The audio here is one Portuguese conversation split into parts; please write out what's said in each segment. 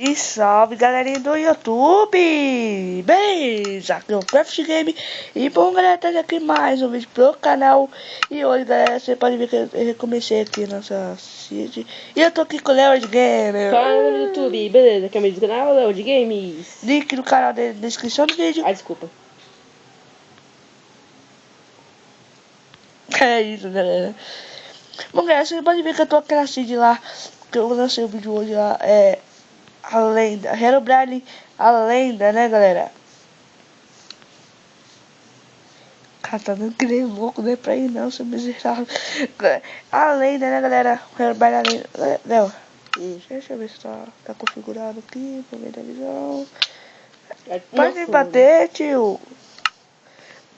E salve galerinha do YouTube! Beleza, aqui é o Craft Game. E bom galera, tá aqui mais um vídeo pro canal. E hoje galera, você pode ver que eu recomecei aqui nessa seed. E eu tô aqui com o Leo Gamer. Fala no YouTube, beleza? Aqui é o meu canal, Leo de Games. Link no canal na descrição do vídeo. Ah, desculpa. É isso galera. Bom galera, você pode ver que eu tô aqui na seed lá. Que eu lancei o vídeo hoje lá. A lenda, Herobrine, a lenda, né galera? Cara, tá dando que nem louco, não é pra ir não, seu miserável. A lenda, né galera? Herobrine, a lenda. Léo, deixa eu ver se tá configurado aqui, pra ver da visão. Pode me bater, tio.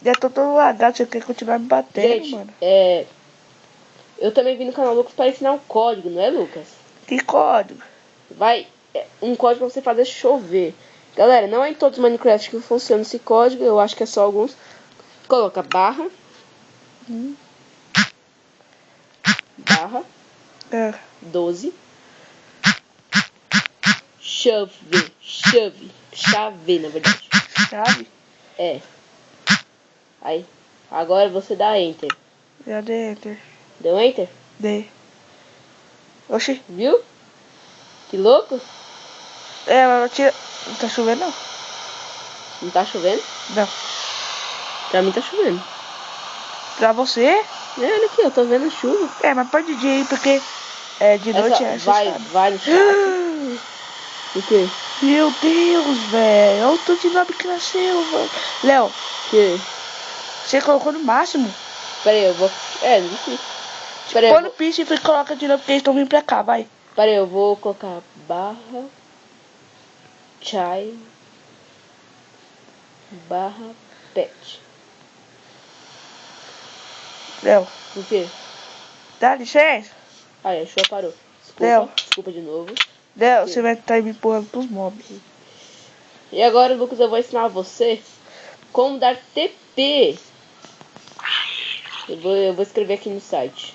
Já tô todo lagado, você quer continuar me batendo, gente, mano? eu também vi no canal Lucas para ensinar um código, não é, Lucas? Que código? Um código pra você fazer chover. Galera, não é em todos os Minecraft que funciona esse código, eu acho que é só alguns. Coloca barra. Barra. 12. Chave, na verdade. Chave? É. Aí, agora você dá Enter. Já dei Enter. Deu Enter? Dei. Oxi. Viu? Que louco? Mas tira... Não tá chovendo não? Não tá chovendo? Não. Pra mim tá chovendo. Pra você? Olha aqui, eu tô vendo chuva. Mas pode dia aí, porque de noite vai no chat. O quê? Meu Deus, velho. Olha o tanto de nobre que nasceu, velho. Léo. Que? Você colocou no máximo? Pera aí, eu vou... não difícil. Põe no piso e coloca de novo, porque eles estão vindo pra cá, vai. Pera aí, eu vou colocar barra... Chai... Barra... Pet. Léo. O quê? Dá licença? Aí, a chuva parou. Léo. Desculpa de novo. Léo, você vai estar me empurrando pros mobs. E agora, Lucas, eu vou ensinar você como dar TP. Eu vou escrever aqui no site.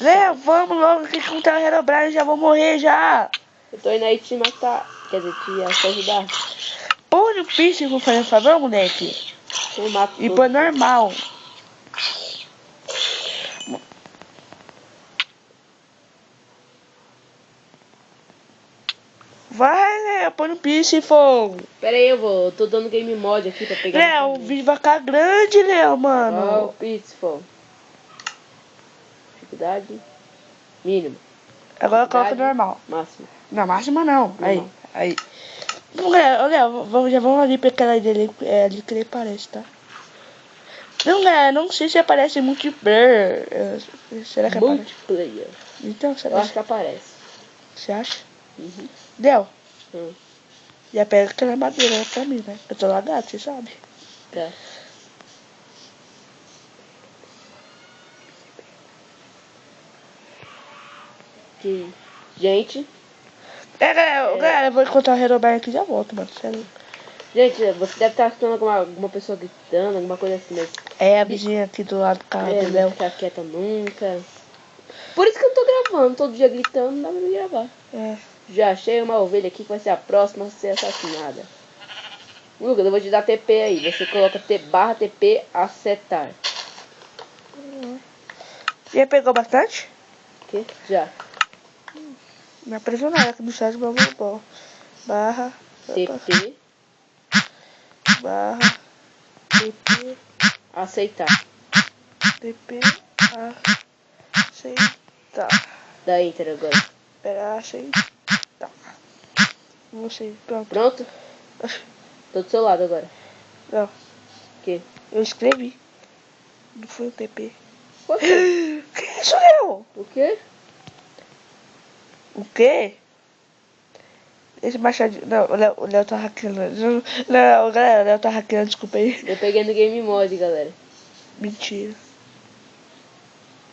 Léo, vamos logo que contra o Herobrine, já vou morrer já. Eu tô indo aí te matar. Quer dizer, te ajudar. Põe no piso, vou fazer um favor, moleque. Eu mato e põe normal. Vai, Léo, põe no piso e fogo. Pera aí, eu tô dando game mod aqui pra pegar. Léo, o vídeo vai ficar grande, Léo, mano. Ó, o Pitfall. Dificuldade mínima. Agora coloca normal. Máxima. Não, máxima não. Normal. Aí. Bom, galera, Léo, já vamos ali pra aquela dele, ali que ele parece, tá? Não, galera, não sei se aparece multiplayer. Será que aparece? Multiplayer. Então, será? Eu acho que aparece. Você acha? Uhum. Léo. Já pega aquela madeira pra mim, né? Eu tô lagado, você sabe. Tá. Gente. Galera, eu vou encontrar o Herobrine aqui e já volto, mano. Sério. Gente, você deve estar escutando alguma pessoa gritando, alguma coisa assim, mas... É a vizinha aqui do lado do carro do Léo. Não ficar quieta nunca. Por isso que eu tô gravando, todo dia gritando, não dá pra me gravar. Já achei uma ovelha aqui que vai ser a próxima a ser assassinada. Lucas, eu vou te dar TP aí. Você coloca barra TP acertar. Já pegou bastante? O quê? Já. Me aprisionaram aqui no chat, mas eu vou. Barra. TP. Barra. TP. Aceitar. TP. Aceitar. Dá Enter agora. Espera, aceitar. Você, pronto. Pronto? Tô do seu lado agora. Não. O quê? Eu escrevi. Não foi o TP. Que isso, Léo? O quê? O quê? Esse machadinho... Não, o Léo tá hackeando. Não, galera, o Léo tá hackeando, desculpa aí. Eu peguei no Game Mod, galera. Mentira.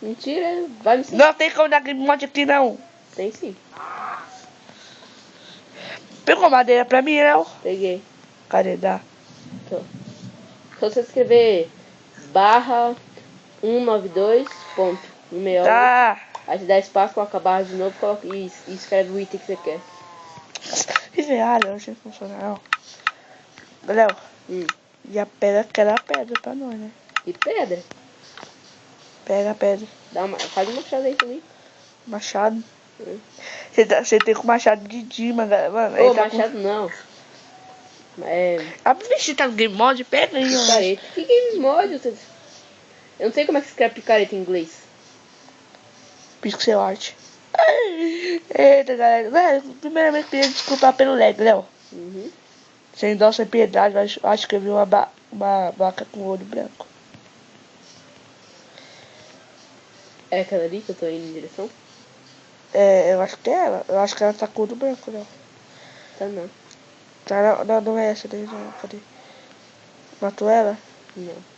Mentira, vai me seguir. Não tem como dar Game Mod aqui, não. Tem sim. Pegou madeira pra mim, Léo? Peguei. Cadê? Dá. Tô. Só você escrever barra 192.168. Tá. Aí você dá espaço, coloca a barra de novo e escreve o item que você quer. Ah, não, não funciona não. Léo, já pega aquela pedra pra nós, né? E pedra? Pega a pedra. Faz um machado aí também. Machado? Você tem com machado de Dima, galera. Mano, Ô, machado com... não. A bicha tá no Game Mode, pega aí, ó. Picareta. Que Game Mode? Eu não sei como é que se escreve picareta em inglês. Pixel art. Eita, galera. Velho, primeiramente queria desculpar pelo lag, Léo. Sem dó, sem piedade, mas acho que eu vi uma vaca com olho branco. É aquela ali que eu tô indo em direção? É, eu acho que é ela. Eu acho que ela tá com olho branco, Léo. Tá não. Tá, não é essa daí, não. Cadê? Matou ela? Não.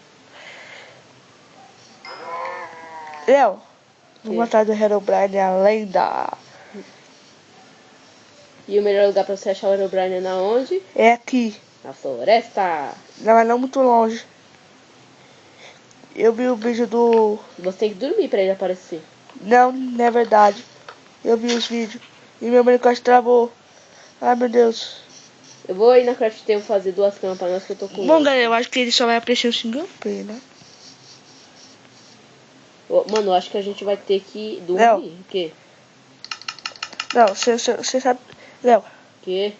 Léo, vamos atrás do Herobrine, a lenda. E o melhor lugar pra você achar o Herobrine é na onde? É aqui. Na floresta. Não, mas não muito longe. Eu vi o vídeo do... Você tem que dormir pra ele aparecer. Não, não é verdade. Eu vi os vídeos. E meu Minecraft travou. Ai, meu Deus. Eu vou ir na Craft Table fazer 2 camas pra nós que eu tô com... Bom, galera, eu acho que ele só vai aparecer o single player, né? Mano, eu acho que a gente vai ter que dormir. Léo. O quê? Não, você sabe... Léo. O quê?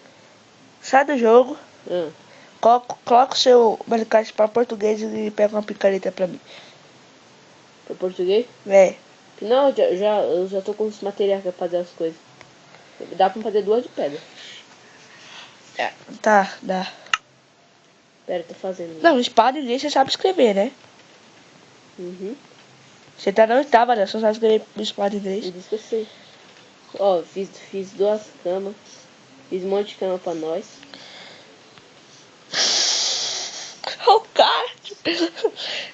Sai do jogo. Coloca o seu Minecraft pra português e pega uma picareta pra mim. Pra português? É. Não, eu já tô com os materiais pra fazer as coisas. Dá pra fazer 2 de pedra. Tá, dá. Pera, tô fazendo. Não, espada inglês você sabe escrever, né? Você tá na oitava, né? Só sabe escrever espada inglês. Eu disse que eu sei. Ó, fiz 2 camas. Fiz um monte de cama pra nós. Olha o cara.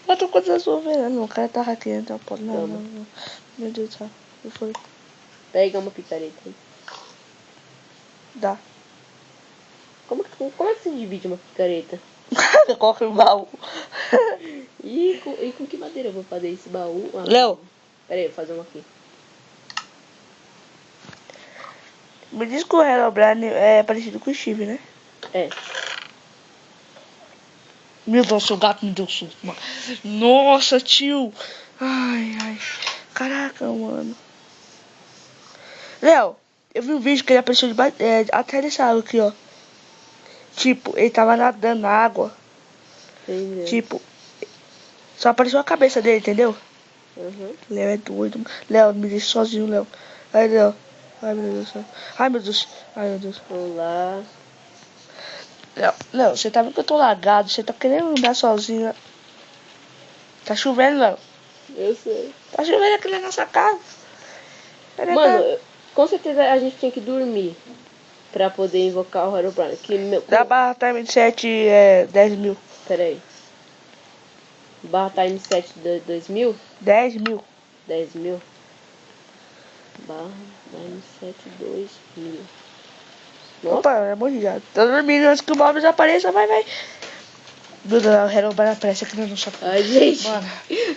Eu tô contando a sua vez. Não, o cara tá hackeando, então pode. Não. Meu Deus do céu. O que foi? Pega uma picareta aí. Dá. Como é que se divide uma picareta? Coloca no baú. E com que madeira eu vou fazer esse baú? Léo. Pera aí, vou fazer um aqui. Me diz que o Herobrine é parecido com o Steve, né? É. Meu Deus, seu gato me deu susto, mano. Nossa, tio. Ai. Caraca, mano. Léo, eu vi um vídeo que ele apareceu até dessa água aqui, ó. Tipo, ele tava nadando na água. Entendi. Tipo, só apareceu a cabeça dele, entendeu? Léo é doido. Léo, me deixa sozinho, Léo. Ai, Léo. Ai, meu Deus do céu. Ai, meu Deus. Vamos lá. Léo, você tá vendo que eu tô lagado? Você tá querendo andar sozinho? Tá chovendo, Léo. Eu sei. Tá chovendo aqui na nossa casa. Mano, com certeza a gente tem que dormir pra poder invocar o Herobrine. Da barra time 7 10 mil. Pera aí. Barra time 7 2 mil? 10 mil. 10 mil. Barra time 7 2 mil. Nossa. Opa, é bom já. Tô dormindo antes que o Bob apareça, vai. Meu Deus, o Herobrine aparece aqui na nossa casa. Ai, gente. Mano.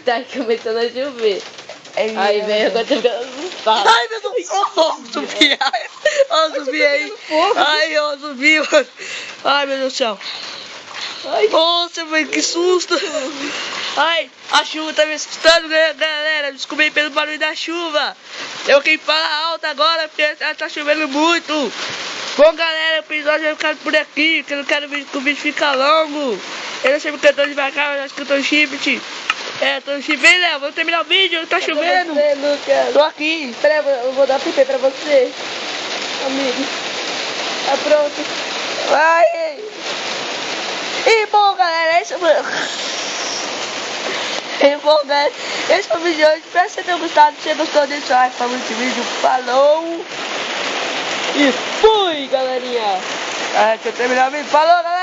Tá começando a chover. Ai, velho, agora tá ficando assustado. Ai, meu Deus, subi. Subi aí. Ai, subi, mano. Ai, meu Deus do céu. Nossa, velho, que susto. Ai, a chuva tá me assustando, galera. Descobri pelo barulho da chuva. Eu quem fala alto agora, porque tá chovendo muito. Bom, galera, o episódio vai ficar por aqui, porque eu não quero que o vídeo fique longo. Eu não sei porque eu tô devagar, mas acho que eu tô em shift. Tô em shift. Vem, Léo, vamos terminar o vídeo, tá chovendo. Você, Lucas. Tô aqui. Pera aí, eu vou dar PP pra você, amigo. Tá pronto. Vai. E bom, galera, esse foi o vídeo de hoje. Espero que você tenha gostado. Se você gostou, deixa o like para esse vídeo. Falou! E fui, galerinha! Deixa eu terminar o vídeo. Falou, galera!